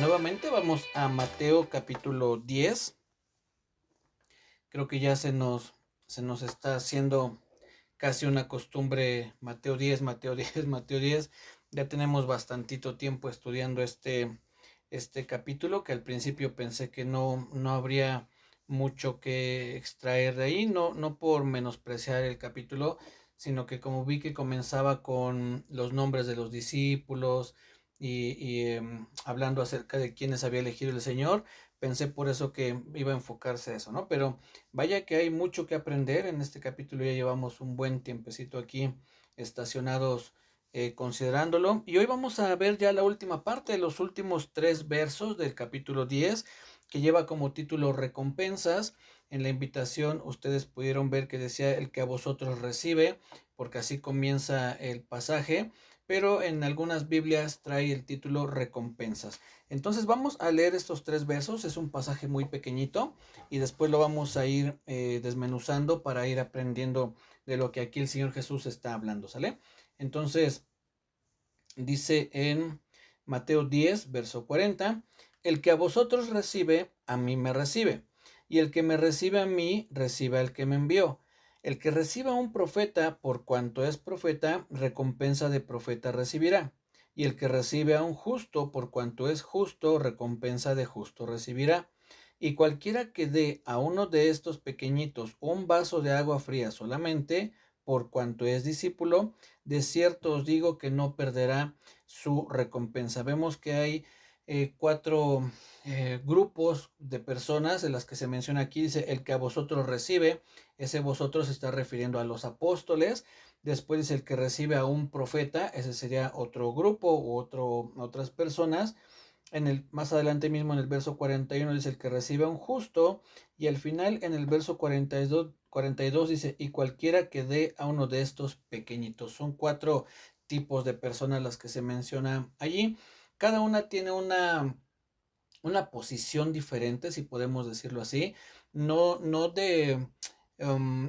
Nuevamente vamos a Mateo capítulo 10. Creo que ya se nos está haciendo casi una costumbre Mateo 10, Mateo 10, Mateo 10. Ya tenemos bastantito tiempo estudiando este capítulo, que al principio pensé que no habría mucho que extraer de ahí, no por menospreciar el capítulo, sino que como vi que comenzaba con los nombres de los discípulos y hablando acerca de quiénes había elegido el Señor, pensé por eso que iba a enfocarse a eso, ¿no? Pero vaya que hay mucho que aprender en este capítulo, ya llevamos un buen tiempecito aquí estacionados considerándolo. Y hoy vamos a ver ya la última parte, los últimos 3 versos del capítulo 10, que lleva como título Recompensas. En la invitación ustedes pudieron ver que decía el que a vosotros recibe, porque así comienza el pasaje, pero en algunas Biblias trae el título Recompensas. Entonces vamos a leer estos 3 versos, es un pasaje muy pequeñito y después lo vamos a ir desmenuzando para ir aprendiendo de lo que aquí el Señor Jesús está hablando, ¿sale? Entonces, dice en Mateo 10, verso 40, el que a vosotros recibe, a mí me recibe, y el que me recibe a mí, recibe al que me envió. El que reciba a un profeta, por cuanto es profeta, recompensa de profeta recibirá. Y el que recibe a un justo, por cuanto es justo, recompensa de justo recibirá. Y cualquiera que dé a uno de estos pequeñitos un vaso de agua fría solamente, por cuanto es discípulo, de cierto os digo que no perderá su recompensa. Vemos que hay 4 grupos de personas de las que se menciona aquí. Dice, el que a vosotros recibe, ese vosotros se está refiriendo a los apóstoles. Después dice, el que recibe a un profeta, ese sería otro grupo u otras personas. Más adelante mismo en el verso 41 dice el que recibe a un justo, y al final en el verso 42 dice y cualquiera que dé a uno de estos pequeñitos. Son 4 tipos de personas las que se menciona allí. Cada una tiene una posición diferente, si podemos decirlo así. No de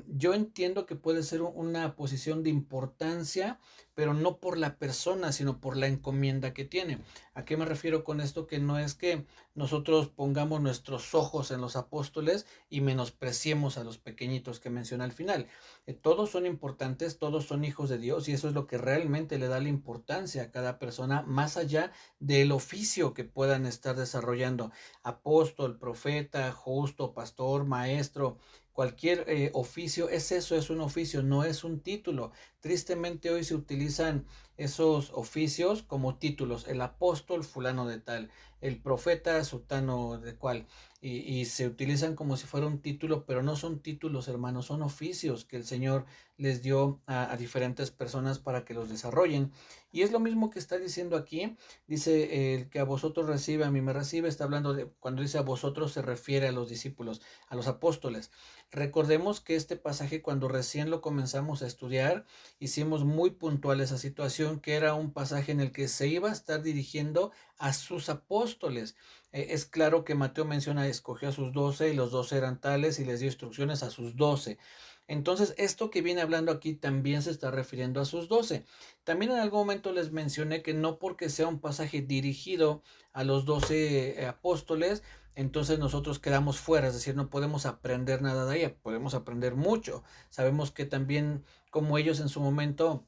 yo entiendo que puede ser una posición de importancia, pero no por la persona, sino por la encomienda que tiene. ¿A qué me refiero con esto? Que no es que nosotros pongamos nuestros ojos en los apóstoles y menospreciemos a los pequeñitos que menciona al final. Todos son importantes, todos son hijos de Dios y eso es lo que realmente le da la importancia a cada persona, más allá del oficio que puedan estar desarrollando. Apóstol, profeta, justo, pastor, maestro, cualquier oficio es eso, es un oficio, no es un título. Tristemente hoy se utilizan esos oficios como títulos, el apóstol fulano de tal, el profeta sutano de cual, y se utilizan como si fuera un título, pero no son títulos, hermanos, son oficios que el Señor les dio a diferentes personas para que los desarrollen. Y es lo mismo que está diciendo aquí. Dice, el que a vosotros recibe, a mí me recibe. Está hablando de, cuando dice a vosotros se refiere a los discípulos, a los apóstoles. Recordemos que este pasaje, cuando recién lo comenzamos a estudiar, hicimos muy puntual esa situación, que era un pasaje en el que se iba a estar dirigiendo a sus apóstoles. Es claro que Mateo menciona, escogió a sus 12 y los 12 eran tales y les dio instrucciones a sus 12. Entonces, esto que viene hablando aquí también se está refiriendo a sus 12. También en algún momento les mencioné que no porque sea un pasaje dirigido a los 12 apóstoles, entonces nosotros quedamos fuera, es decir, no podemos aprender nada de ella, podemos aprender mucho. Sabemos que también como ellos en su momento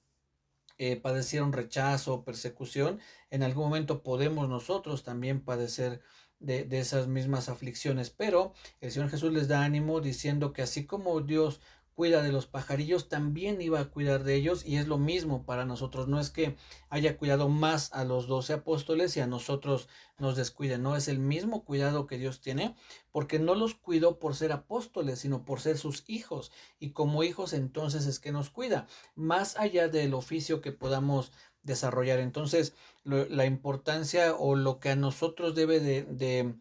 padecieron rechazo, persecución, en algún momento podemos nosotros también padecer de esas mismas aflicciones, pero el Señor Jesús les da ánimo diciendo que así como Dios cuida de los pajarillos, también iba a cuidar de ellos, y es lo mismo para nosotros. No es que haya cuidado más a los 12 apóstoles y a nosotros nos descuide, no, es el mismo cuidado que Dios tiene, porque no los cuidó por ser apóstoles, sino por ser sus hijos, y como hijos entonces es que nos cuida más allá del oficio que podamos desarrollar. Entonces, la importancia o lo que a nosotros debe de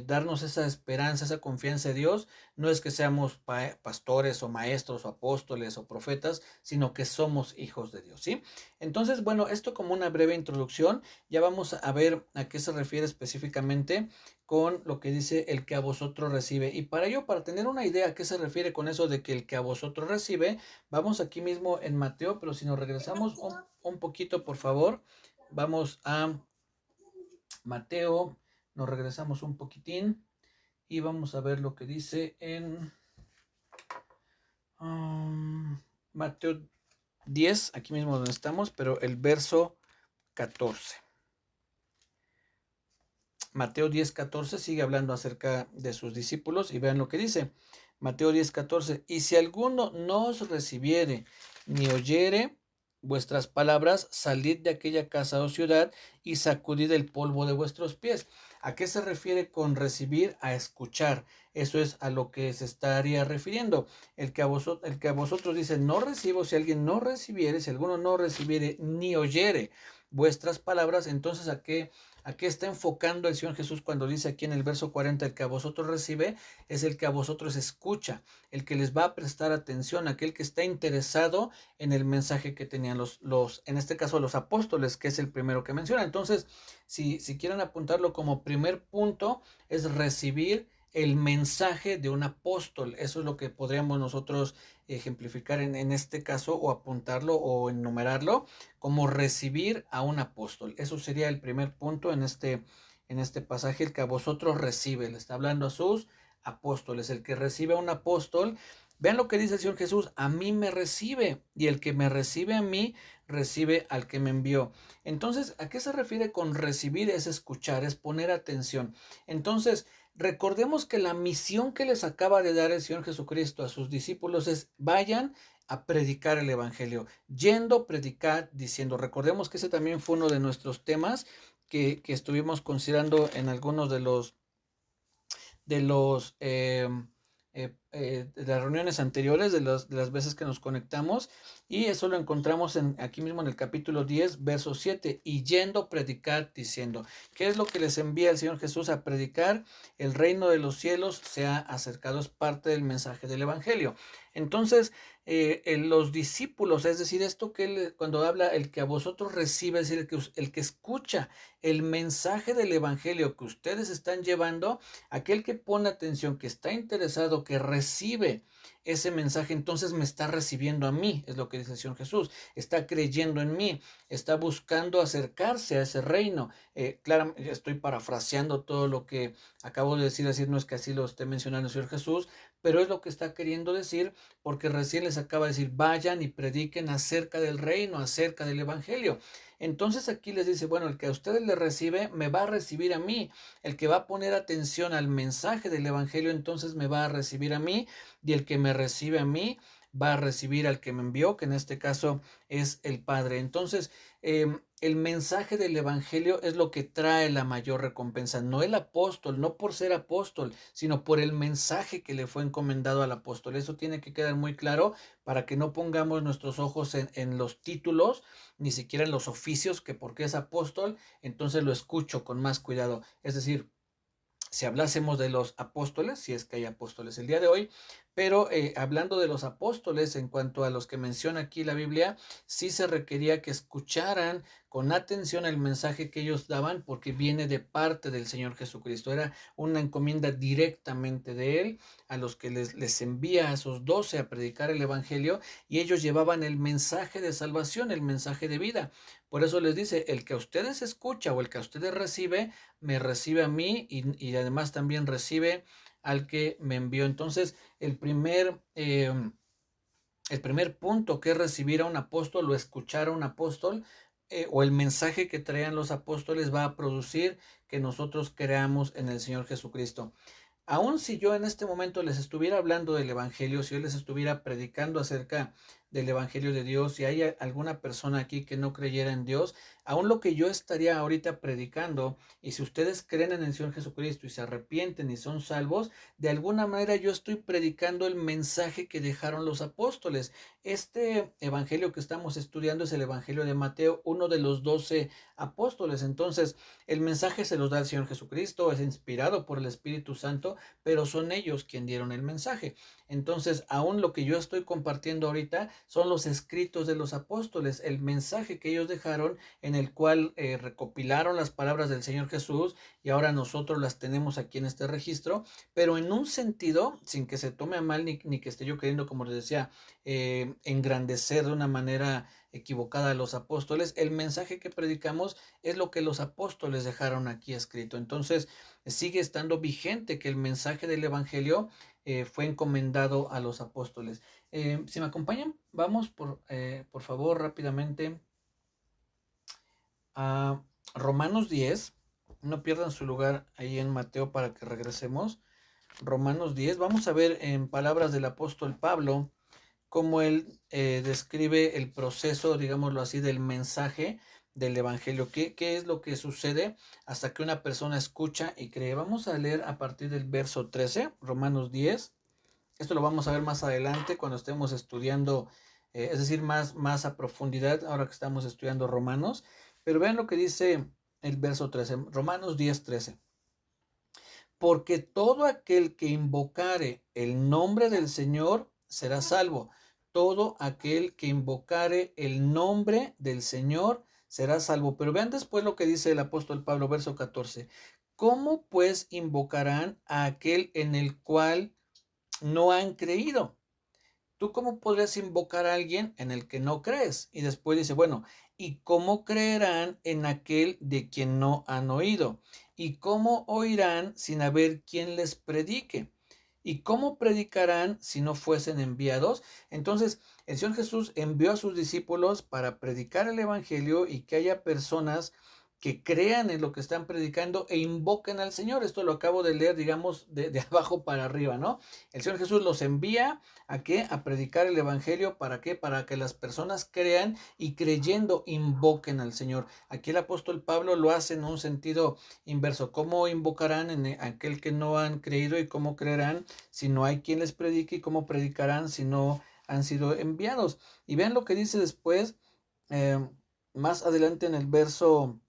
darnos esa esperanza, esa confianza de Dios, no es que seamos pastores o maestros o apóstoles o profetas, sino que somos hijos de Dios, ¿sí? Entonces, bueno, esto como una breve introducción, ya vamos a ver a qué se refiere específicamente con lo que dice el que a vosotros recibe. Y para ello, para tener una idea a qué se refiere con eso de que el que a vosotros recibe, vamos aquí mismo en Mateo, pero si nos regresamos un poquito, por favor, vamos a Mateo nos regresamos un poquitín y vamos a ver lo que dice en Mateo 10, aquí mismo donde estamos, pero el verso 14. Mateo 10:14 sigue hablando acerca de sus discípulos y vean lo que dice. Mateo 10:14, y si alguno no os recibiere ni oyere vuestras palabras, salid de aquella casa o ciudad y sacudid el polvo de vuestros pies. ¿A qué se refiere con recibir? A escuchar. Eso es a lo que se estaría refiriendo. El que a vosotros dice no recibo, si alguien no recibiere, si alguno no recibiere ni oyere vuestras palabras, entonces ¿a qué está enfocando el Señor Jesús cuando dice aquí en el verso 40, el que a vosotros recibe es el que a vosotros escucha, el que les va a prestar atención, aquel que está interesado en el mensaje que tenían en este caso los apóstoles, que es el primero que menciona? Entonces, si quieren apuntarlo como primer punto, es recibir el mensaje de un apóstol. Eso es lo que podríamos nosotros ejemplificar en este caso, o apuntarlo o enumerarlo como recibir a un apóstol. Eso sería el primer punto en este pasaje, el que a vosotros recibe. Le está hablando a sus apóstoles. El que recibe a un apóstol, vean lo que dice el Señor Jesús, a mí me recibe, y el que me recibe a mí, recibe al que me envió. Entonces, ¿a qué se refiere con recibir? Es escuchar, es poner atención. Entonces, recordemos que la misión que les acaba de dar el Señor Jesucristo a sus discípulos es: vayan a predicar el evangelio, yendo, predicar, diciendo. Recordemos que ese también fue uno de nuestros temas que estuvimos considerando en algunos de las reuniones anteriores, de las veces que nos conectamos, y eso lo encontramos aquí mismo en el capítulo 10, verso 7, y yendo, predicar, diciendo. ¿Qué es lo que les envía el Señor Jesús a predicar? El reino de los cielos se ha acercado, es parte del mensaje del evangelio. Entonces, los discípulos, es decir, esto que cuando habla el que a vosotros recibe, es decir, el que escucha el mensaje del evangelio que ustedes están llevando, aquel que pone atención, que está interesado, que recibe ese mensaje, entonces me está recibiendo a mí, es lo que dice el Señor Jesús, está creyendo en mí, está buscando acercarse a ese reino. Claro, estoy parafraseando todo lo que acabo de decir, así no es que así lo esté mencionando el Señor Jesús, pero es lo que está queriendo decir, porque recién les acaba de decir, vayan y prediquen acerca del reino, acerca del evangelio. Entonces aquí les dice, bueno, el que a ustedes le recibe, me va a recibir a mí. El que va a poner atención al mensaje del evangelio, entonces me va a recibir a mí, y el que me recibe a mí, va a recibir al que me envió, que en este caso es el Padre. Entonces, el mensaje del evangelio es lo que trae la mayor recompensa, no el apóstol, no por ser apóstol, sino por el mensaje que le fue encomendado al apóstol. Eso tiene que quedar muy claro para que no pongamos nuestros ojos en los títulos, ni siquiera en los oficios, que porque es apóstol, entonces lo escucho con más cuidado. Es decir, si hablásemos de los apóstoles, si es que hay apóstoles el día de hoy, pero hablando de los apóstoles, en cuanto a los que menciona aquí la Biblia, sí se requería que escucharan con atención el mensaje que ellos daban, porque viene de parte del Señor Jesucristo. Era una encomienda directamente de Él, a los que les envía a esos 12 a predicar el Evangelio, y ellos llevaban el mensaje de salvación, el mensaje de vida. Por eso les dice, el que a ustedes escucha o el que a ustedes recibe, me recibe a mí, y además también recibe al que me envió. Entonces, el primer punto, que es recibir a un apóstol o escuchar a un apóstol, o el mensaje que traían los apóstoles, va a producir que nosotros creamos en el Señor Jesucristo. Aun si yo en este momento les estuviera hablando del evangelio, si yo les estuviera predicando acerca del evangelio de Dios, si hay alguna persona aquí que no creyera en Dios, aun lo que yo estaría ahorita predicando, y si ustedes creen en el Señor Jesucristo y se arrepienten y son salvos, de alguna manera yo estoy predicando el mensaje que dejaron los apóstoles. Este evangelio que estamos estudiando es el evangelio de Mateo, uno de los 12 apóstoles. Entonces, el mensaje se los da el Señor Jesucristo, es inspirado por el Espíritu Santo, pero son ellos quienes dieron el mensaje. Entonces, aún lo que yo estoy compartiendo ahorita son los escritos de los apóstoles, el mensaje que ellos dejaron en el cual recopilaron las palabras del Señor Jesús y ahora nosotros las tenemos aquí en este registro, pero en un sentido, sin que se tome a mal ni que esté yo queriendo, como les decía, engrandecer de una manera equivocada a los apóstoles, el mensaje que predicamos es lo que los apóstoles dejaron aquí escrito. Entonces, sigue estando vigente que el mensaje del Evangelio fue encomendado a los apóstoles. Si me acompañan, vamos por favor rápidamente a Romanos 10. No pierdan su lugar ahí en Mateo para que regresemos. Romanos 10. Vamos a ver en palabras del apóstol Pablo cómo él describe el proceso, digámoslo así, del mensaje del Evangelio. ¿Qué es lo que sucede hasta que una persona escucha y cree? Vamos a leer a partir del verso 13, Romanos 10. Esto lo vamos a ver más adelante cuando estemos estudiando, es decir, más a profundidad, ahora que estamos estudiando Romanos. Pero vean lo que dice el verso 13, Romanos 10, 13. Porque todo aquel que invocare el nombre del Señor será salvo. Todo aquel que invocare el nombre del Señor será salvo. Pero vean después lo que dice el apóstol Pablo, verso 14. ¿Cómo pues invocarán a aquel en el cual no han creído? ¿Tú cómo podrías invocar a alguien en el que no crees? Y después dice, bueno, ¿y cómo creerán en aquel de quien no han oído? ¿Y cómo oirán sin haber quien les predique? ¿Y cómo predicarán si no fuesen enviados? Entonces, el Señor Jesús envió a sus discípulos para predicar el Evangelio y que haya personas que crean en lo que están predicando e invoquen al Señor. Esto lo acabo de leer, digamos, de abajo para arriba, ¿no? El Señor Jesús los envía ¿a qué? A predicar el Evangelio. ¿Para qué? Para que las personas crean y creyendo invoquen al Señor. Aquí el apóstol Pablo lo hace en un sentido inverso. ¿Cómo invocarán en aquel que no han creído y cómo creerán si no hay quien les predique y cómo predicarán si no han sido enviados? Y vean lo que dice después, más adelante en el verso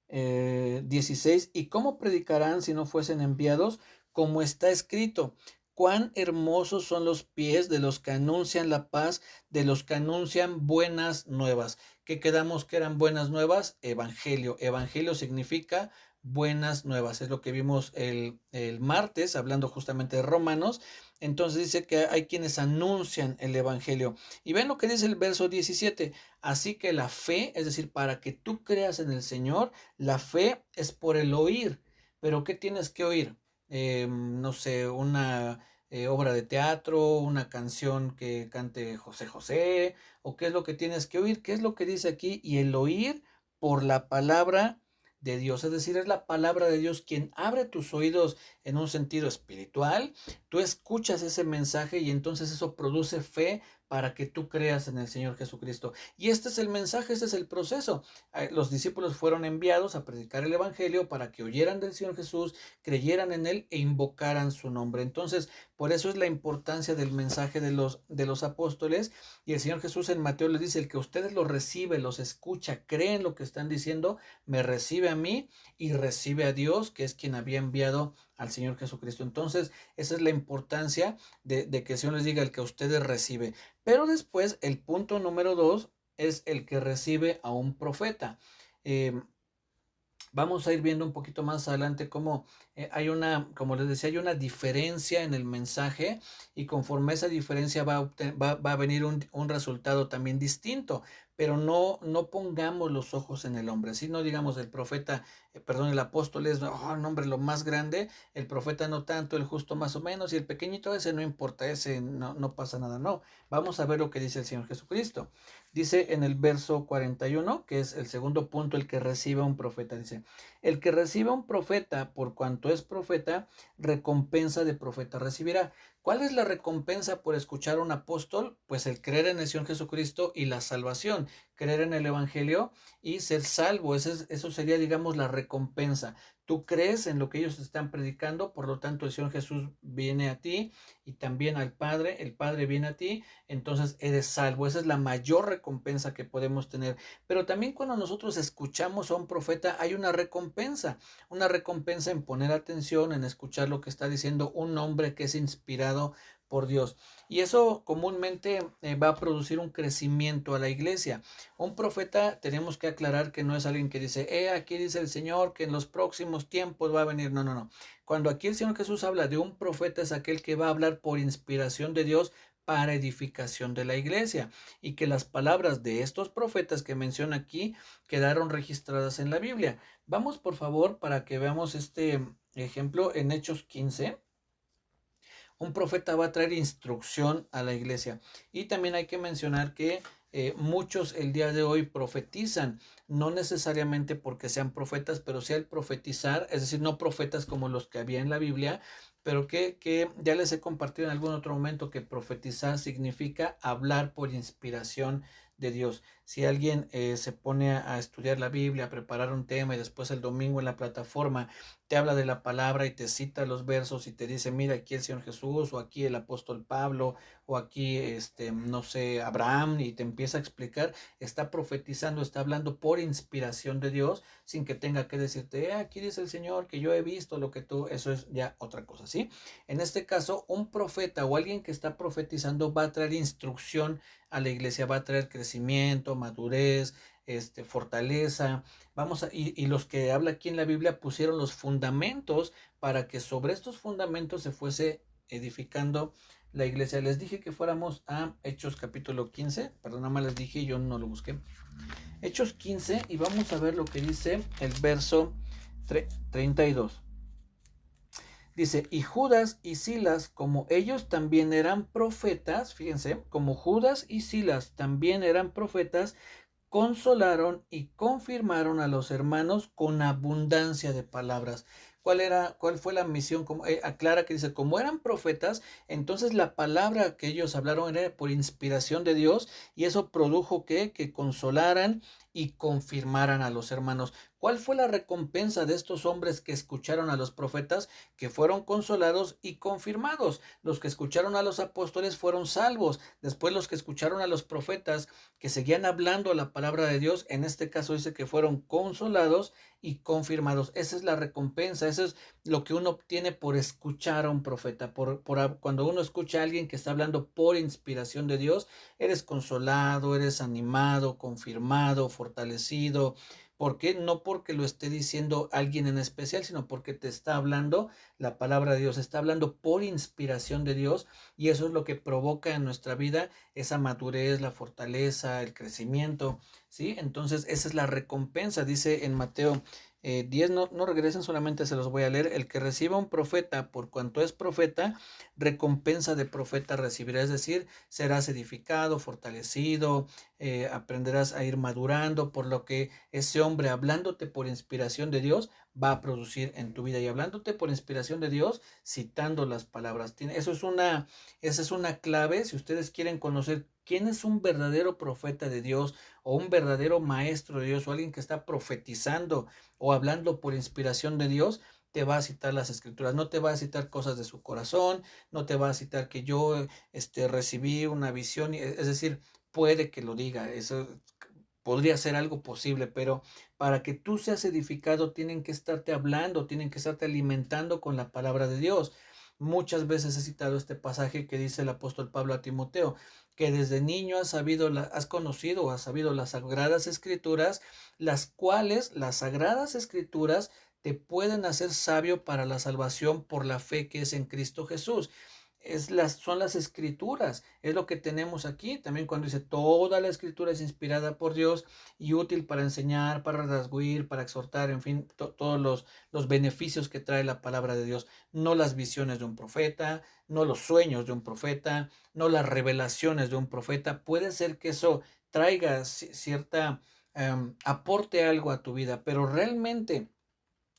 16, ¿y cómo predicarán si no fuesen enviados? Como está escrito, cuán hermosos son los pies de los que anuncian la paz, de los que anuncian buenas nuevas. ¿Qué quedamos que eran buenas nuevas? Evangelio. Evangelio significa buenas nuevas. Es lo que vimos el martes, hablando justamente de Romanos. Entonces dice que hay quienes anuncian el Evangelio. Y ven lo que dice el verso 17. Así que la fe, es decir, para que tú creas en el Señor, la fe es por el oír. Pero ¿qué tienes que oír? No sé, una obra de teatro, una canción que cante José José, o qué es lo que tienes que oír, qué es lo que dice aquí, y el oír por la palabra de Dios, es decir, es la palabra de Dios quien abre tus oídos en un sentido espiritual, tú escuchas ese mensaje y entonces eso produce fe para que tú creas en el Señor Jesucristo. Y este es el mensaje, este es el proceso. Los discípulos fueron enviados a predicar el Evangelio para que oyeran del Señor Jesús, creyeran en Él e invocaran su nombre. Entonces, por eso es la importancia del mensaje de los apóstoles. Y el Señor Jesús en Mateo les dice, el que ustedes los recibe, los escucha, creen lo que están diciendo, me recibe a mí y recibe a Dios, que es quien había enviado al Señor Jesucristo. Entonces, esa es la importancia de que el Señor les diga el que ustedes recibe. Pero después, el punto número 2 es el que recibe a un profeta. Vamos a ir viendo un poquito más adelante cómo hay una, como les decía, hay una diferencia en el mensaje y conforme esa diferencia va a venir un resultado también distinto, pero no pongamos los ojos en el hombre, si no digamos el profeta, perdón, el apóstol es, oh, no, hombre, lo más grande, el profeta no tanto, el justo más o menos y el pequeñito ese no importa, ese no pasa nada, no, vamos a ver lo que dice el Señor Jesucristo. Dice en el verso 41, que es el segundo punto, el que recibe a un profeta, dice, el que recibe a un profeta, por cuanto es profeta, recompensa de profeta recibirá. ¿Cuál es la recompensa por escuchar a un apóstol? Pues el creer en el Señor Jesucristo y la salvación, creer en el Evangelio y ser salvo. Eso sería, digamos, la recompensa. Tú crees en lo que ellos están predicando, por lo tanto el Señor Jesús viene a ti y también al Padre, el Padre viene a ti, entonces eres salvo. Esa es la mayor recompensa que podemos tener. Pero también cuando nosotros escuchamos a un profeta hay una recompensa en poner atención, en escuchar lo que está diciendo un hombre que es inspirado por Dios. Y eso comúnmente va a producir un crecimiento a la iglesia. Un profeta, tenemos que aclarar que no es alguien que dice, aquí dice el Señor que en los próximos tiempos va a venir. No, no, no. Cuando aquí el Señor Jesús habla de un profeta, es aquel que va a hablar por inspiración de Dios para edificación de la iglesia, y que las palabras de estos profetas que menciona aquí quedaron registradas en la Biblia. Vamos por favor para que veamos este ejemplo en Hechos 15. Un profeta va a traer instrucción a la iglesia. Y también hay que mencionar que muchos el día de hoy profetizan, no necesariamente porque sean profetas, pero sí al profetizar, es decir, no profetas como los que había en la Biblia, pero que ya les he compartido en algún otro momento que profetizar significa hablar por inspiración de Dios. Si alguien se pone a estudiar la Biblia, a preparar un tema y después el domingo en la plataforma te habla de la palabra y te cita los versos y te dice, mira, aquí el Señor Jesús, o aquí el apóstol Pablo, o aquí, no sé, Abraham, y te empieza a explicar, está profetizando, está hablando por inspiración de Dios, sin que tenga que decirte, aquí dice el Señor que yo he visto lo que tú, eso es ya otra cosa, ¿sí? En este caso, un profeta o alguien que está profetizando va a traer instrucción a la iglesia, va a traer crecimiento, madurez, fortaleza. Y los que habla aquí en la Biblia pusieron los fundamentos para que sobre estos fundamentos se fuese edificando la iglesia. Les dije que fuéramos a Hechos capítulo 15, perdón, nada más les dije, yo no lo busqué. Hechos 15, y vamos a ver lo que dice el verso 32. Dice, y Judas y Silas, como ellos también eran profetas, fíjense, como Judas y Silas también eran profetas, consolaron y confirmaron a los hermanos con abundancia de palabras. ¿Cuál fue la misión? Como, aclara que dice, como eran profetas, entonces la palabra que ellos hablaron era por inspiración de Dios, y eso produjo que consolaran y confirmaran a los hermanos. ¿Cuál fue la recompensa de estos hombres que escucharon a los profetas? Que fueron consolados y confirmados. Los que escucharon a los apóstoles fueron salvos. Después los que escucharon a los profetas que seguían hablando la palabra de Dios, en este caso dice que fueron consolados y confirmados. Esa es la recompensa, eso es lo que uno obtiene por escuchar a un profeta. Cuando uno escucha a alguien que está hablando por inspiración de Dios, eres consolado, eres animado, confirmado, fortalecido. ¿Por qué? No porque lo esté diciendo alguien en especial, sino porque te está hablando la palabra de Dios, está hablando por inspiración de Dios, y eso es lo que provoca en nuestra vida esa madurez, la fortaleza, el crecimiento, ¿sí? Entonces esa es la recompensa, dice en Mateo 10, no regresen, solamente se los voy a leer. El que reciba un profeta por cuanto es profeta, recompensa de profeta recibirá, es decir, serás edificado, fortalecido, aprenderás a ir madurando, por lo que ese hombre hablándote por inspiración de Dios va a producir en tu vida, y hablándote por inspiración de Dios, citando las palabras. Esa es una clave si ustedes quieren conocer quién es un verdadero profeta de Dios, o un verdadero maestro de Dios, o alguien que está profetizando o hablando por inspiración de Dios. Te va a citar las escrituras, no te va a citar cosas de su corazón, no te va a citar que yo recibí una visión, es decir, puede que lo diga, eso podría ser algo posible, pero para que tú seas edificado tienen que estarte hablando, tienen que estarte alimentando con la palabra de Dios. Muchas veces he citado este pasaje que dice el apóstol Pablo a Timoteo, que desde niño has conocido o has sabido las sagradas escrituras, las cuales las sagradas escrituras te pueden hacer sabio para la salvación por la fe que es en Cristo Jesús. Son las escrituras, es lo que tenemos aquí. También cuando dice toda la escritura es inspirada por Dios y útil para enseñar, para rasguir, para exhortar, en fin, todos los beneficios que trae la palabra de Dios. No las visiones de un profeta, no los sueños de un profeta, no las revelaciones de un profeta. Puede ser que eso traiga cierta, aporte algo a tu vida, pero realmente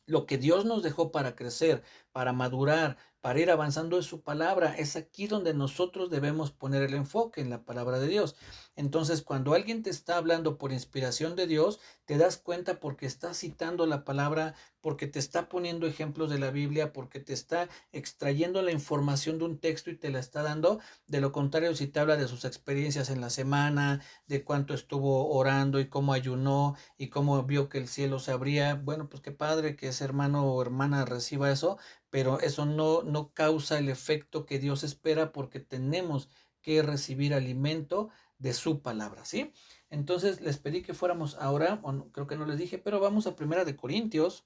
lo que Dios nos dejó para crecer, para madurar, para ir avanzando es su palabra. Es aquí donde nosotros debemos poner el enfoque, en la palabra de Dios. Entonces, cuando alguien te está hablando por inspiración de Dios, te das cuenta porque está citando la palabra, porque te está poniendo ejemplos de la Biblia, porque te está extrayendo la información de un texto y te la está dando. De lo contrario, si te habla de sus experiencias en la semana, de cuánto estuvo orando y cómo ayunó y cómo vio que el cielo se abría, bueno, pues qué padre que ese hermano o hermana reciba eso, pero eso no causa el efecto que Dios espera, porque tenemos que recibir alimento de su palabra, ¿sí? Entonces les pedí que fuéramos ahora, creo que no les dije, pero vamos a Primera de Corintios,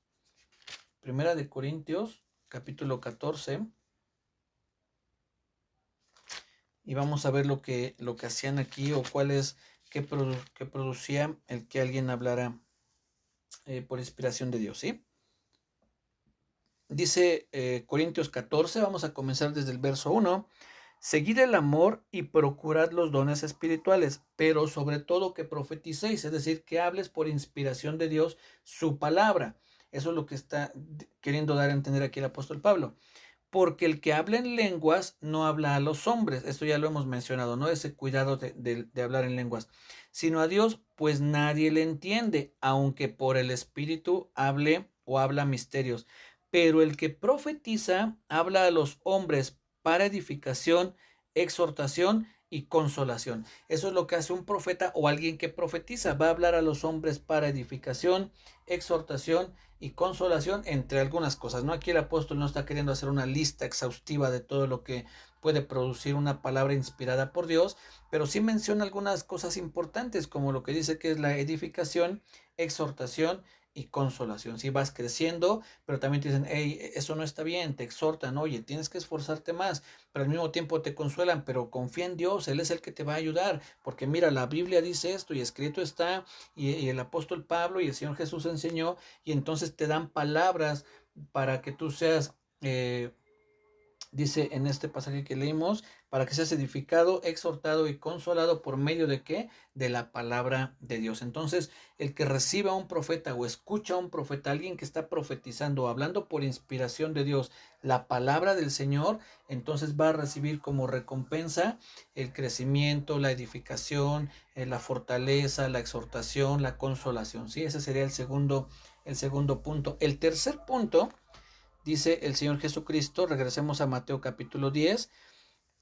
capítulo 14, y vamos a ver lo que hacían aquí, o cuál es, qué producía el que alguien hablara por inspiración de Dios, ¿sí? Dice Corintios 14, vamos a comenzar desde el verso 1. Seguid el amor y procurad los dones espirituales, pero sobre todo que profeticéis, es decir, que hables por inspiración de Dios su palabra. Eso es lo que está queriendo dar a entender aquí el apóstol Pablo. Porque el que habla en lenguas no habla a los hombres, esto ya lo hemos mencionado, ¿no? Ese cuidado de hablar en lenguas, sino a Dios, pues nadie le entiende, aunque por el Espíritu hable o habla misterios. Pero el que profetiza habla a los hombres para edificación, exhortación y consolación. Eso es lo que hace un profeta o alguien que profetiza. Va a hablar a los hombres para edificación, exhortación y consolación, entre algunas cosas, ¿no? Aquí el apóstol no está queriendo hacer una lista exhaustiva de todo lo que puede producir una palabra inspirada por Dios, pero sí menciona algunas cosas importantes, como lo que dice que es la edificación, exhortación y consolación. Si vas creciendo, pero también te dicen, hey, eso no está bien, te exhortan, oye, tienes que esforzarte más, pero al mismo tiempo te consuelan, pero confía en Dios, Él es el que te va a ayudar, porque mira, la Biblia dice esto y escrito está, y el apóstol Pablo y el Señor Jesús enseñó, y entonces te dan palabras para que tú seas, dice en este pasaje que leímos, para que seas edificado, exhortado y consolado por medio de qué? De la palabra de Dios. Entonces, el que reciba a un profeta o escucha a un profeta, alguien que está profetizando o hablando por inspiración de Dios la palabra del Señor, entonces va a recibir como recompensa el crecimiento, la edificación, la fortaleza, la exhortación, la consolación. ¿Sí? Ese sería el segundo punto. El tercer punto, dice el Señor Jesucristo, regresemos a Mateo capítulo 10,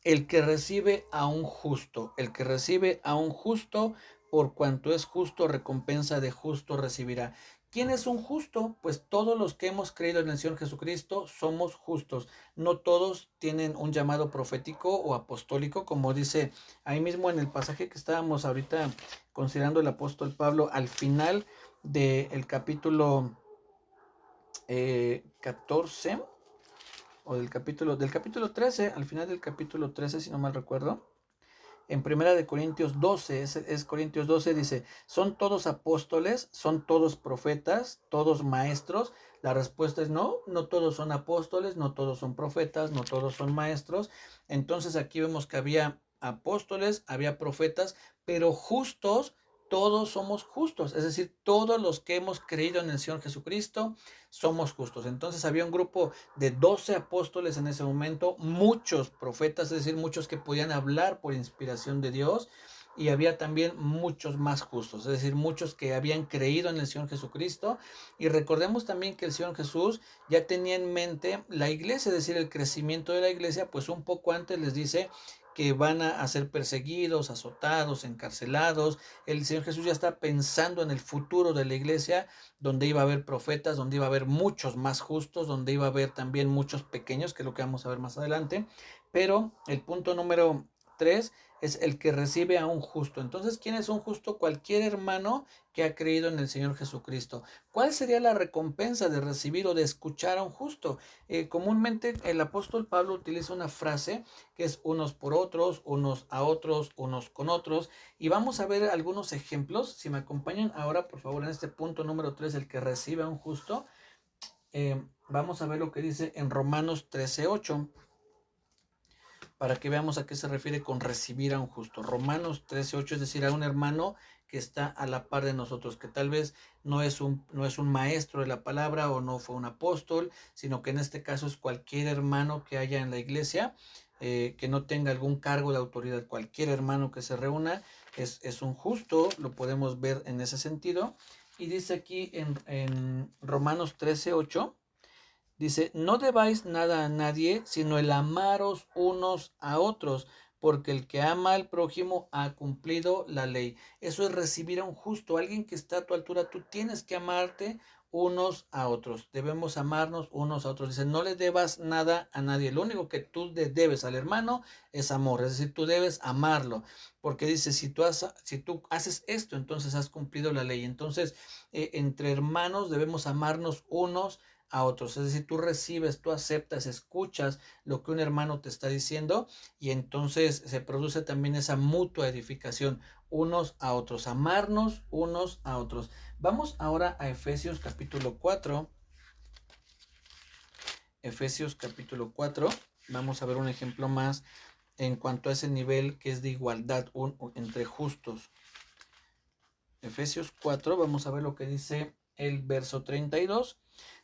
el que recibe a un justo, el que recibe a un justo, por cuanto es justo, recompensa de justo recibirá. ¿Quién es un justo? Pues todos los que hemos creído en el Señor Jesucristo somos justos. No todos tienen un llamado profético o apostólico, como dice ahí mismo en el pasaje que estábamos ahorita considerando el apóstol Pablo al final del capítulo 14, o del capítulo 13, al final del capítulo 13, si no mal recuerdo, en Primera de Corintios 12, es Corintios 12, dice, ¿son todos apóstoles? ¿Son todos profetas? ¿Todos maestros? La respuesta es no, no todos son apóstoles, no todos son profetas, no todos son maestros. Entonces aquí vemos que había apóstoles, había profetas, pero justos, todos somos justos, es decir, todos los que hemos creído en el Señor Jesucristo somos justos. Entonces había un grupo de 12 apóstoles en ese momento, muchos profetas, es decir, muchos que podían hablar por inspiración de Dios, y había también muchos más justos, es decir, muchos que habían creído en el Señor Jesucristo. Y recordemos también que el Señor Jesús ya tenía en mente la iglesia, es decir, el crecimiento de la iglesia, pues un poco antes les dice que van a ser perseguidos, azotados, encarcelados. El Señor Jesús ya está pensando en el futuro de la iglesia, donde iba a haber profetas, donde iba a haber muchos más justos, donde iba a haber también muchos pequeños, que es lo que vamos a ver más adelante. Pero el punto número 3 es el que recibe a un justo. Entonces, ¿quién es un justo? Cualquier hermano que ha creído en el Señor Jesucristo. ¿Cuál sería la recompensa de recibir o de escuchar a un justo? Comúnmente el apóstol Pablo utiliza una frase que es unos por otros, unos a otros, unos con otros. Y vamos a ver algunos ejemplos. Si me acompañan ahora, por favor, en este punto número 3, el que recibe a un justo. Vamos a ver lo que dice en Romanos 13:8, para que veamos a qué se refiere con recibir a un justo. Romanos 13:8, es decir, a un hermano que está a la par de nosotros, que tal vez no es un maestro de la palabra o no fue un apóstol, sino que en este caso es cualquier hermano que haya en la iglesia, que no tenga algún cargo de autoridad. Cualquier hermano que se reúna es un justo, lo podemos ver en ese sentido. Y dice aquí en Romanos 13:8, dice, no debáis nada a nadie, sino el amaros unos a otros, porque el que ama al prójimo ha cumplido la ley. Eso es recibir a un justo, alguien que está a tu altura. Tú tienes que amarte unos a otros. Debemos amarnos unos a otros. Dice, no le debas nada a nadie. Lo único que tú le debes al hermano es amor. Es decir, tú debes amarlo. Porque dice, si tú haces esto, entonces has cumplido la ley. Entonces, entre hermanos debemos amarnos unos a otros. Es decir, tú recibes, tú aceptas, escuchas lo que un hermano te está diciendo y entonces se produce también esa mutua edificación unos a otros, amarnos unos a otros. Vamos ahora a Efesios capítulo 4. Efesios capítulo 4. Vamos a ver un ejemplo más en cuanto a ese nivel que es de igualdad entre justos. Efesios 4, vamos a ver lo que dice el verso 32.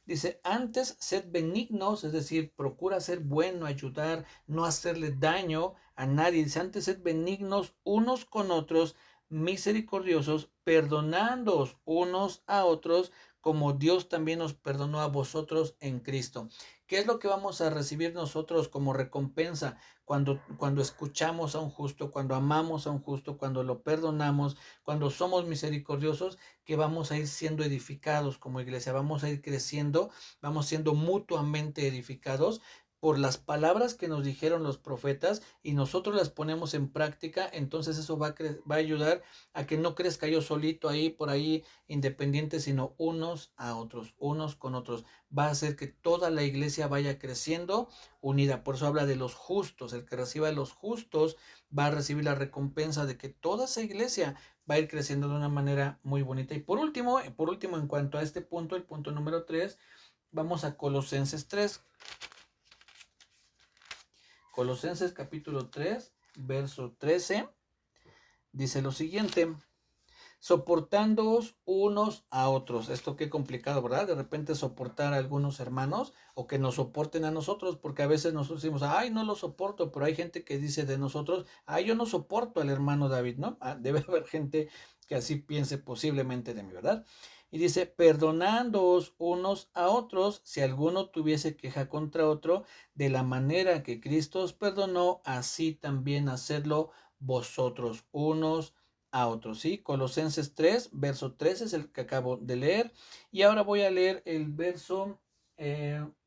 Dice, antes sed benignos, es decir, procura ser bueno, ayudar, no hacerle daño a nadie. Dice, antes sed benignos unos con otros, misericordiosos, perdonándoos unos a otros, como Dios también nos perdonó a vosotros en Cristo. ¿Qué es lo que vamos a recibir nosotros como recompensa cuando escuchamos a un justo, cuando amamos a un justo, cuando lo perdonamos, cuando somos misericordiosos? Que vamos a ir siendo edificados como iglesia, vamos a ir creciendo, vamos siendo mutuamente edificados por las palabras que nos dijeron los profetas y nosotros las ponemos en práctica. Entonces eso va a ayudar a que no crezca yo solito ahí, por ahí, independiente, sino unos a otros, unos con otros. Va a hacer que toda la iglesia vaya creciendo unida. Por eso habla de los justos. El que reciba de los justos va a recibir la recompensa de que toda esa iglesia va a ir creciendo de una manera muy bonita. Y por último, en cuanto a este punto, el punto número 3, vamos a Colosenses 3. Colosenses capítulo 3, verso 13, dice lo siguiente: soportándoos unos a otros. Esto qué complicado, ¿verdad? De repente soportar a algunos hermanos o que nos soporten a nosotros, porque a veces nosotros decimos, ay, no lo soporto, pero hay gente que dice de nosotros, ay, yo no soporto al hermano David, ¿no? Debe haber gente que así piense posiblemente de mí, ¿verdad? Y dice, perdonándoos unos a otros, si alguno tuviese queja contra otro, de la manera que Cristo os perdonó, así también hacedlo vosotros unos a otros, ¿sí? Colosenses 3, verso 13 es el que acabo de leer. Y ahora voy a leer el verso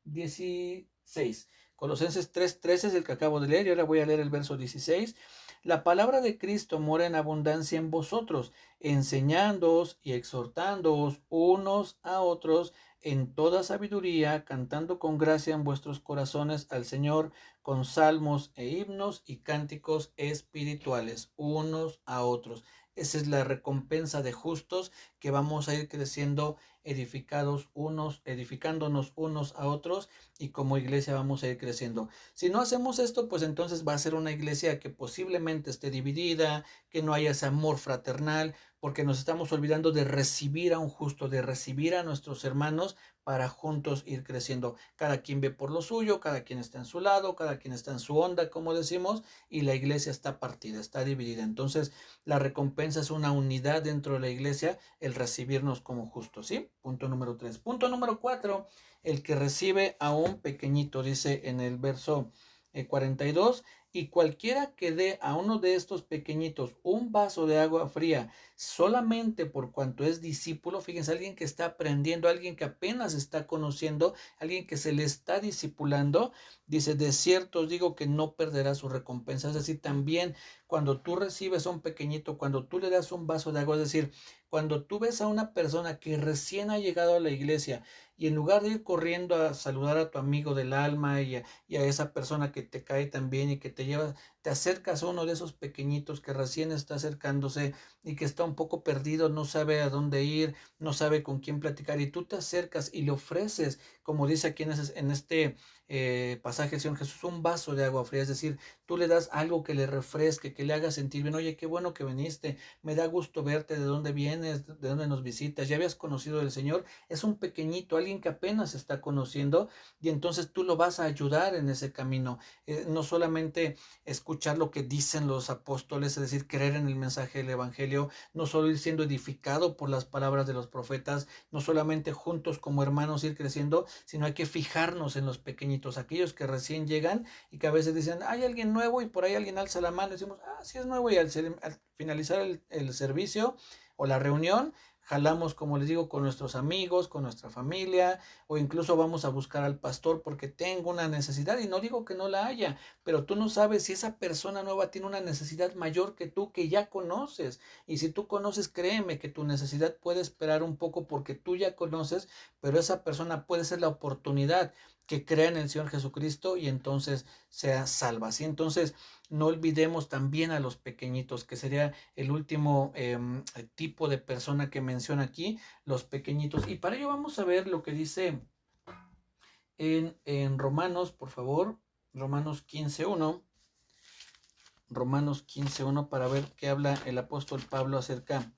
16. Colosenses 3, 13 es el que acabo de leer y ahora voy a leer el verso 16. La palabra de Cristo mora en abundancia en vosotros, enseñándoos y exhortándoos unos a otros en toda sabiduría, cantando con gracia en vuestros corazones al Señor, con salmos e himnos y cánticos espirituales, unos a otros. Esa es la recompensa de justos, que vamos a ir creciendo edificándonos unos a otros, y como iglesia vamos a ir creciendo. Si no hacemos esto, pues entonces va a ser una iglesia que posiblemente esté dividida, que no haya ese amor fraternal, porque nos estamos olvidando de recibir a un justo, de recibir a nuestros hermanos para juntos ir creciendo. Cada quien ve por lo suyo, cada quien está en su lado, cada quien está en su onda, como decimos, y la iglesia está partida, está dividida. Entonces, la recompensa es una unidad dentro de la iglesia, el recibirnos como justos, ¿sí? Punto número 3. Punto número 4, el que recibe a un pequeñito, dice en el verso 42, y cualquiera que dé a uno de estos pequeñitos un vaso de agua fría solamente por cuanto es discípulo, fíjense, alguien que está aprendiendo, alguien que apenas está conociendo, alguien que se le está discipulando, dice, de cierto os digo que no perderá su recompensa. Es decir, también cuando tú recibes a un pequeñito, cuando tú le das un vaso de agua, es decir, cuando tú ves a una persona que recién ha llegado a la iglesia y en lugar de ir corriendo a saludar a tu amigo del alma y a esa persona que te cae tan bien y que te lleva, te acercas a uno de esos pequeñitos que recién está acercándose y que está un poco perdido, no sabe a dónde ir, no sabe con quién platicar, y tú te acercas y le ofreces, como dice aquí en este pasaje, Señor Jesús, un vaso de agua fría. Es decir, tú le das algo que le refresque, que le haga sentir bien. Oye, qué bueno que viniste, me da gusto verte, de dónde vienes, de dónde nos visitas, ya habías conocido al Señor. Es un pequeñito, alguien que apenas está conociendo, y entonces tú lo vas a ayudar en ese camino. No solamente escuchar lo que dicen los apóstoles, es decir, creer en el mensaje del evangelio, no solo ir siendo edificado por las palabras de los profetas, no solamente juntos como hermanos ir creciendo, sino hay que fijarnos en los pequeñitos, aquellos que recién llegan y que a veces dicen, hay alguien nuevo, y por ahí alguien alza la mano y decimos, sí es nuevo, y al finalizar el servicio o la reunión, jalamos, como les digo, con nuestros amigos, con nuestra familia, o incluso vamos a buscar al pastor porque tengo una necesidad, y no digo que no la haya, pero tú no sabes si esa persona nueva tiene una necesidad mayor que tú, que ya conoces. Y si tú conoces, créeme que tu necesidad puede esperar un poco porque tú ya conoces, pero esa persona puede ser la oportunidad que crea en el Señor Jesucristo y entonces sea salva. ¿Sí? Entonces, no olvidemos también a los pequeñitos, que sería el último tipo de persona que menciona aquí, los pequeñitos. Y para ello vamos a ver lo que dice en Romanos, por favor, Romanos 15.1. Romanos 15.1 para ver qué habla el apóstol Pablo acerca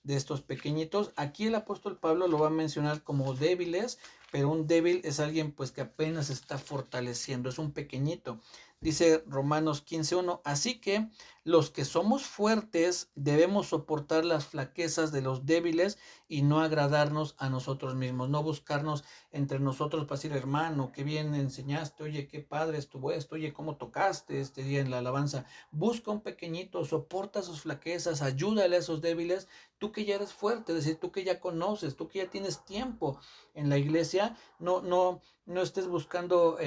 de estos pequeñitos. Aquí el apóstol Pablo lo va a mencionar como débiles, pero un débil es alguien pues que apenas está fortaleciendo, es un pequeñito. Dice Romanos 15.1, así que los que somos fuertes debemos soportar las flaquezas de los débiles y no agradarnos a nosotros mismos, no buscarnos entre nosotros para decir, hermano, qué bien enseñaste, oye, qué padre estuvo esto, oye, cómo tocaste este día en la alabanza. Busca un pequeñito, soporta sus flaquezas, ayúdale a esos débiles, tú que ya eres fuerte, es decir, tú que ya conoces, tú que ya tienes tiempo en la iglesia, no estés buscando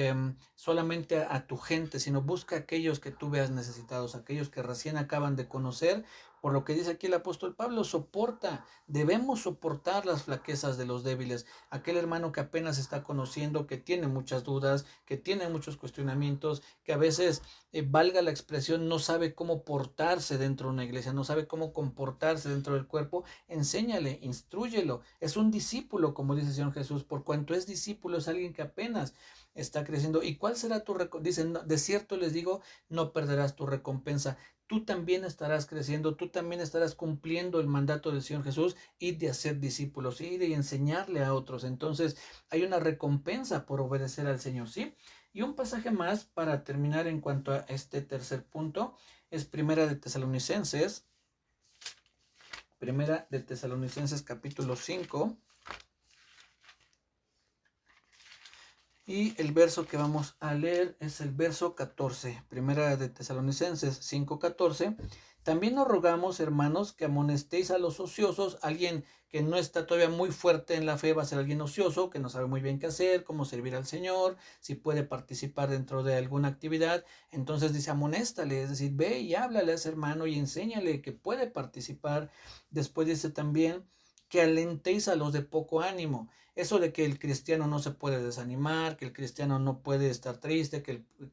solamente a tu gente, sino busca a aquellos que tú veas necesitados, aquellos que recién acaban de conocer. Por lo que dice aquí el apóstol Pablo, soporta, debemos soportar las flaquezas de los débiles. Aquel hermano que apenas está conociendo, que tiene muchas dudas, que tiene muchos cuestionamientos, que a veces, valga la expresión, no sabe cómo portarse dentro de una iglesia, no sabe cómo comportarse dentro del cuerpo, enséñale, instrúyelo. Es un discípulo, como dice el Señor Jesús, por cuanto es discípulo, es alguien que apenas está creciendo. ¿Y cuál será tu recompensa? Dicen, de cierto les digo, no perderás tu recompensa. Tú también estarás creciendo, tú también estarás cumpliendo el mandato del Señor Jesús y de hacer discípulos y de enseñarle a otros. Entonces hay una recompensa por obedecer al Señor, ¿sí? Y un pasaje más para terminar en cuanto a este tercer punto es Primera de Tesalonicenses capítulo 5. Y el verso que vamos a leer es el verso 14, Primera de Tesalonicenses 5:14. También nos rogamos, hermanos, que amonestéis a los ociosos. Alguien que no está todavía muy fuerte en la fe va a ser alguien ocioso, que no sabe muy bien qué hacer, cómo servir al Señor, si puede participar dentro de alguna actividad. Entonces dice, amonéstale, es decir, ve y háblale a ese hermano y enséñale que puede participar. Después dice también que alentéis a los de poco ánimo. Eso de que el cristiano no se puede desanimar, que el cristiano no puede estar triste,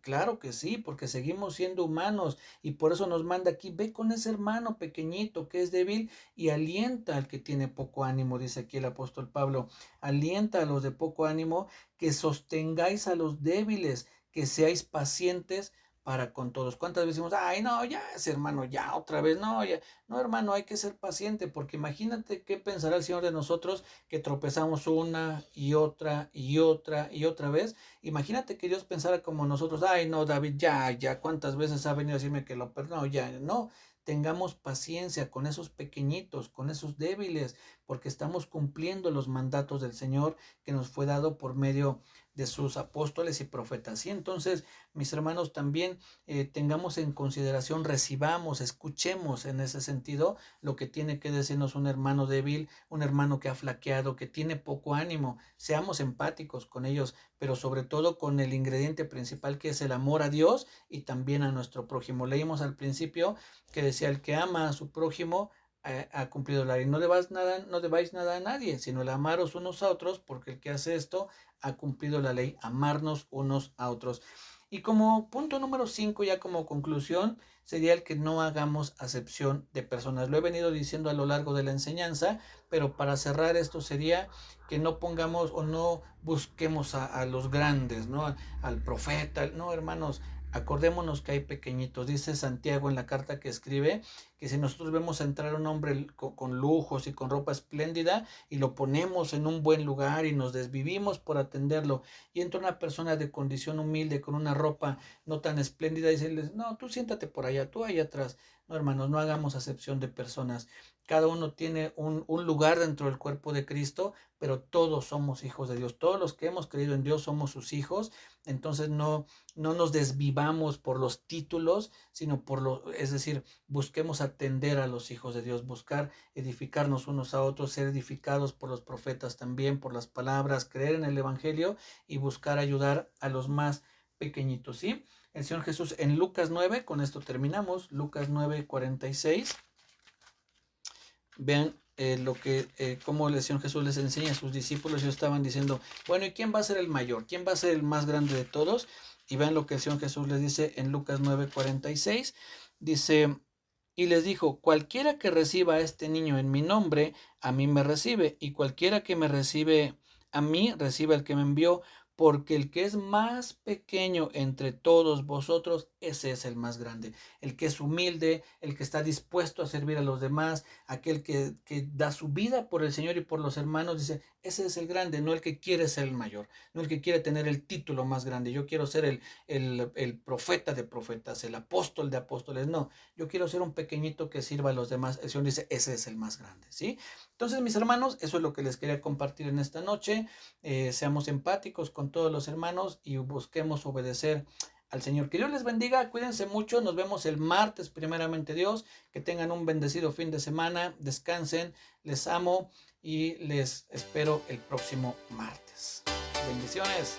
claro que sí, porque seguimos siendo humanos y por eso nos manda aquí, ve con ese hermano pequeñito que es débil y alienta al que tiene poco ánimo, dice aquí el apóstol Pablo, alienta a los de poco ánimo, que sostengáis a los débiles, que seáis pacientes para con todos. ¿Cuántas veces decimos, ay, no, ya ese hermano, ya otra vez, no, ya, no, hermano, hay que ser paciente, porque imagínate qué pensará el Señor de nosotros que tropezamos una y otra y otra y otra vez. Imagínate que Dios pensara como nosotros, ay, no, David, ya, cuántas veces ha venido a decirme que lo perdono, ya, no. Tengamos paciencia con esos pequeñitos, con esos débiles, porque estamos cumpliendo los mandatos del Señor que nos fue dado por medio de sus apóstoles y profetas. Y entonces, mis hermanos, también tengamos en consideración, recibamos, escuchemos en ese sentido lo que tiene que decirnos un hermano débil, un hermano que ha flaqueado, que tiene poco ánimo. Seamos empáticos con ellos, pero sobre todo con el ingrediente principal que es el amor a Dios y también a nuestro prójimo. Leímos al principio que decía, el que ama a su prójimo ha cumplido la ley. No debáis nada a nadie, sino el amaros unos a otros, porque el que hace esto ha cumplido la ley, amarnos unos a otros. Y como punto número 5, ya como conclusión, sería el que no hagamos acepción de personas. Lo he venido diciendo a lo largo de la enseñanza, pero para cerrar esto sería que no pongamos o no busquemos a los grandes, ¿no? Al profeta, no, hermanos. Acordémonos que hay pequeñitos. Dice Santiago en la carta que escribe que si nosotros vemos entrar a un hombre con lujos y con ropa espléndida y lo ponemos en un buen lugar y nos desvivimos por atenderlo, y entra una persona de condición humilde con una ropa no tan espléndida y dice, no, tú siéntate por allá, tú allá atrás. No, hermanos, no hagamos acepción de personas. cada uno tiene un lugar dentro del cuerpo de Cristo, pero todos somos hijos de Dios. Todos los que hemos creído en Dios somos sus hijos. Entonces no nos desvivamos por los títulos, sino es decir, busquemos atender a los hijos de Dios, buscar edificarnos unos a otros, ser edificados por los profetas también, por las palabras, creer en el Evangelio y buscar ayudar a los más pequeñitos, ¿sí? El Señor Jesús en Lucas 9, con esto terminamos, Lucas 9:46. Vean cómo el Señor Jesús les enseña a sus discípulos. Ellos estaban diciendo, bueno, ¿y quién va a ser el mayor? ¿Quién va a ser el más grande de todos? Y vean lo que el Señor Jesús les dice en Lucas 9:46. Dice, y les dijo, cualquiera que reciba a este niño en mi nombre, a mí me recibe, y cualquiera que me recibe a mí, recibe al que me envió, porque el que es más pequeño entre todos vosotros, ese es el más grande. El que es humilde, el que está dispuesto a servir a los demás, aquel que da su vida por el Señor y por los hermanos, dice, ese es el grande, no el que quiere ser el mayor, no el que quiere tener el título más grande. Yo quiero ser el profeta de profetas, el apóstol de apóstoles. No, yo quiero ser un pequeñito que sirva a los demás. El Señor dice, ese es el más grande, ¿sí? Entonces, mis hermanos, eso es lo que les quería compartir en esta noche. Seamos empáticos con todos los hermanos y busquemos obedecer al Señor. Que Dios les bendiga, cuídense mucho, nos vemos el martes, primeramente Dios, que tengan un bendecido fin de semana, descansen, les amo y les espero el próximo martes. Bendiciones.